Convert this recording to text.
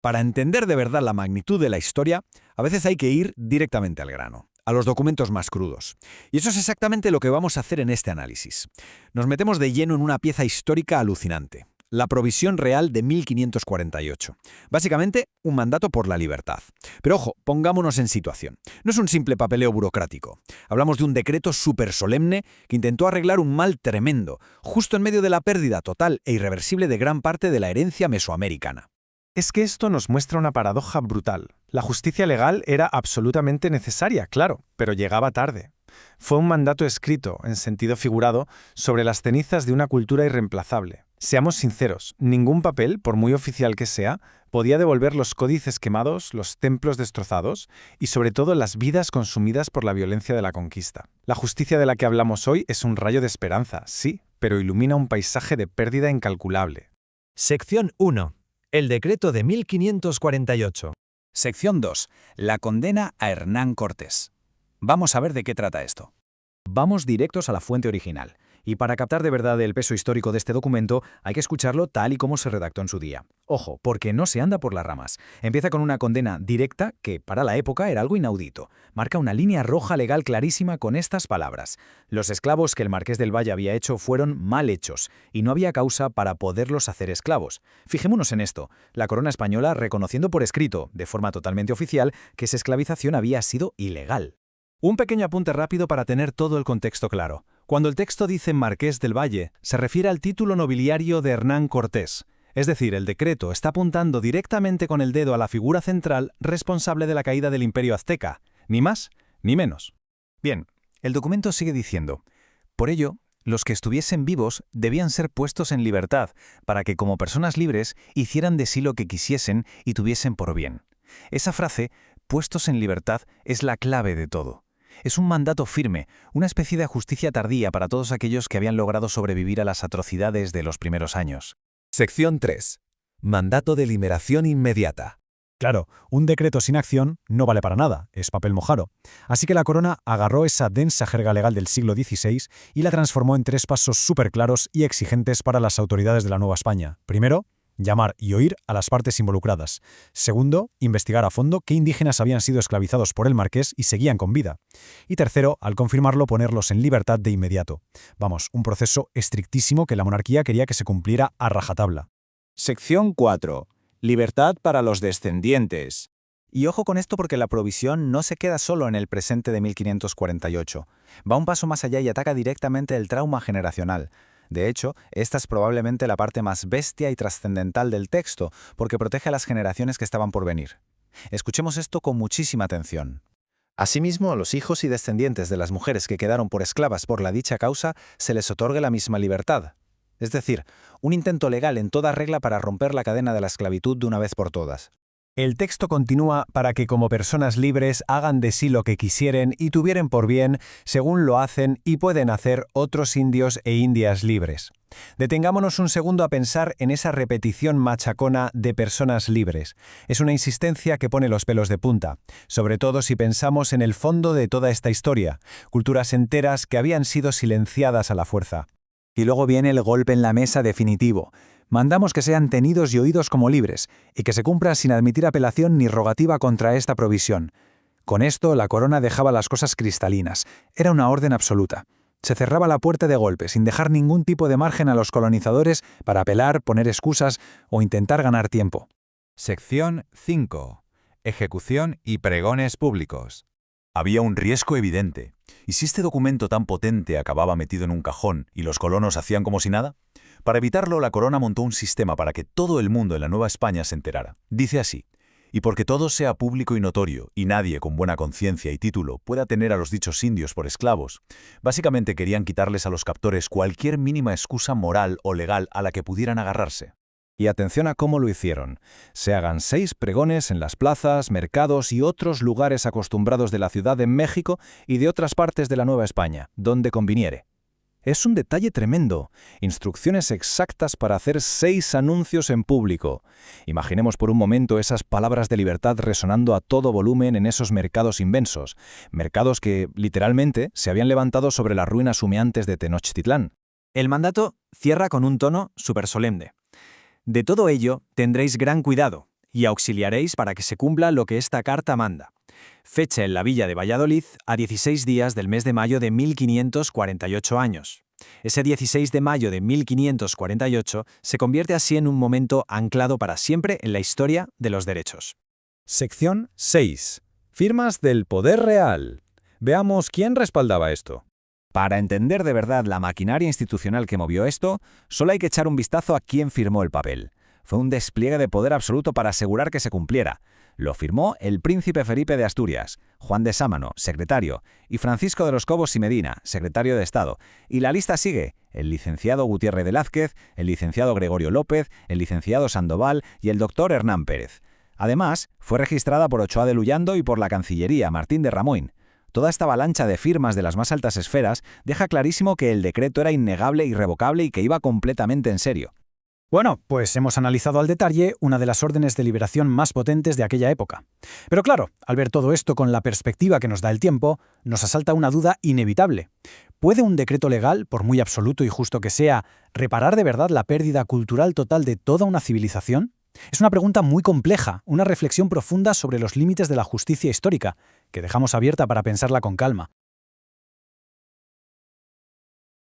Para entender de verdad la magnitud de la historia, a veces hay que ir directamente al grano, a los documentos más crudos. Y eso es exactamente lo que vamos a hacer en este análisis. Nos metemos de lleno en una pieza histórica alucinante, la Provisión Real de 1548. Básicamente, un mandato por la libertad. Pero ojo, pongámonos en situación. No es un simple papeleo burocrático. Hablamos de un decreto súper solemne que intentó arreglar un mal tremendo, justo en medio de la pérdida total e irreversible de gran parte de la herencia mesoamericana. Es que esto nos muestra una paradoja brutal. La justicia legal era absolutamente necesaria, claro, pero llegaba tarde. Fue un mandato escrito, en sentido figurado, sobre las cenizas de una cultura irreemplazable. Seamos sinceros, ningún papel, por muy oficial que sea, podía devolver los códices quemados, los templos destrozados y sobre todo las vidas consumidas por la violencia de la conquista. La justicia de la que hablamos hoy es un rayo de esperanza, sí, pero ilumina un paisaje de pérdida incalculable. Sección 1. El decreto de 1548. Sección 2. La condena a Hernán Cortés. Vamos a ver de qué trata esto. Vamos directos a la fuente original. Y para captar de verdad el peso histórico de este documento, hay que escucharlo tal y como se redactó en su día. Ojo, porque no se anda por las ramas. Empieza con una condena directa que, para la época, era algo inaudito. Marca una línea roja legal clarísima con estas palabras. Los esclavos que el Marqués del Valle había hecho fueron mal hechos, y no había causa para poderlos hacer esclavos. Fijémonos en esto. La corona española reconociendo por escrito, de forma totalmente oficial, que esa esclavización había sido ilegal. Un pequeño apunte rápido para tener todo el contexto claro. Cuando el texto dice Marqués del Valle, se refiere al título nobiliario de Hernán Cortés. Es decir, el decreto está apuntando directamente con el dedo a la figura central responsable de la caída del Imperio Azteca. Ni más, ni menos. Bien, el documento sigue diciendo: por ello, los que estuviesen vivos debían ser puestos en libertad, para que como personas libres hicieran de sí lo que quisiesen y tuviesen por bien. Esa frase, puestos en libertad, es la clave de todo. Es un mandato firme, una especie de justicia tardía para todos aquellos que habían logrado sobrevivir a las atrocidades de los primeros años. Sección 3. Mandato de liberación inmediata. Claro, un decreto sin acción no vale para nada, es papel mojado. Así que la corona agarró esa densa jerga legal del siglo XVI y la transformó en 3 pasos súper claros y exigentes para las autoridades de la Nueva España. Primero, llamar y oír a las partes involucradas. Segundo, investigar a fondo qué indígenas habían sido esclavizados por el marqués y seguían con vida. Y tercero, al confirmarlo, ponerlos en libertad de inmediato. Vamos, un proceso estrictísimo que la monarquía quería que se cumpliera a rajatabla. Sección 4. Libertad para los descendientes. Y ojo con esto porque la provisión no se queda solo en el presente de 1548. Va un paso más allá y ataca directamente el trauma generacional. De hecho, esta es probablemente la parte más bestia y trascendental del texto, porque protege a las generaciones que estaban por venir. Escuchemos esto con muchísima atención. Asimismo, a los hijos y descendientes de las mujeres que quedaron por esclavas por la dicha causa, se les otorgue la misma libertad. Es decir, un intento legal en toda regla para romper la cadena de la esclavitud de una vez por todas. El texto continúa para que como personas libres hagan de sí lo que quisieren y tuvieren por bien, según lo hacen y pueden hacer otros indios e indias libres. Detengámonos un segundo a pensar en esa repetición machacona de personas libres. Es una insistencia que pone los pelos de punta, sobre todo si pensamos en el fondo de toda esta historia, culturas enteras que habían sido silenciadas a la fuerza. Y luego viene el golpe en la mesa definitivo. Mandamos que sean tenidos y oídos como libres, y que se cumpla sin admitir apelación ni rogativa contra esta provisión. Con esto, la corona dejaba las cosas cristalinas. Era una orden absoluta. Se cerraba la puerta de golpe, sin dejar ningún tipo de margen a los colonizadores para apelar, poner excusas o intentar ganar tiempo. Sección 5. Ejecución y pregones públicos. Había un riesgo evidente. ¿Y si este documento tan potente acababa metido en un cajón y los colonos hacían como si nada? Para evitarlo, la corona montó un sistema para que todo el mundo en la Nueva España se enterara. Dice así: y porque todo sea público y notorio, y nadie con buena conciencia y título pueda tener a los dichos indios por esclavos. Básicamente querían quitarles a los captores cualquier mínima excusa moral o legal a la que pudieran agarrarse. Y atención a cómo lo hicieron. Se hagan 6 pregones en las plazas, mercados y otros lugares acostumbrados de la Ciudad de México y de otras partes de la Nueva España, donde conviniere. Es un detalle tremendo. Instrucciones exactas para hacer 6 anuncios en público. Imaginemos por un momento esas palabras de libertad resonando a todo volumen en esos mercados inmensos. Mercados que, literalmente, se habían levantado sobre las ruinas humeantes de Tenochtitlán. El mandato cierra con un tono súper solemne. De todo ello tendréis gran cuidado. y auxiliaréis para que se cumpla lo que esta carta manda. Fecha en la villa de Valladolid a 16 días del mes de mayo de 1548 años. Ese 16 de mayo de 1548 se convierte así en un momento anclado para siempre en la historia de los derechos. Sección 6. Firmas del poder real. Veamos quién respaldaba esto. Para entender de verdad la maquinaria institucional que movió esto, solo hay que echar un vistazo a quién firmó el papel. Fue un despliegue de poder absoluto para asegurar que se cumpliera. Lo firmó el príncipe Felipe de Asturias, Juan de Sámano, secretario, y Francisco de los Cobos y Medina, secretario de Estado. Y la lista sigue: el licenciado Gutiérrez de Lázquez, el licenciado Gregorio López, el licenciado Sandoval y el doctor Hernán Pérez. Además, fue registrada por Ochoa de Luyando y por la Cancillería, Martín de Ramoin. Toda esta avalancha de firmas de las más altas esferas deja clarísimo que el decreto era innegable, irrevocable y que iba completamente en serio. Bueno, pues hemos analizado al detalle una de las órdenes de liberación más potentes de aquella época. Pero claro, al ver todo esto con la perspectiva que nos da el tiempo, nos asalta una duda inevitable. ¿Puede un decreto legal, por muy absoluto y justo que sea, reparar de verdad la pérdida cultural total de toda una civilización? Es una pregunta muy compleja, una reflexión profunda sobre los límites de la justicia histórica, que dejamos abierta para pensarla con calma.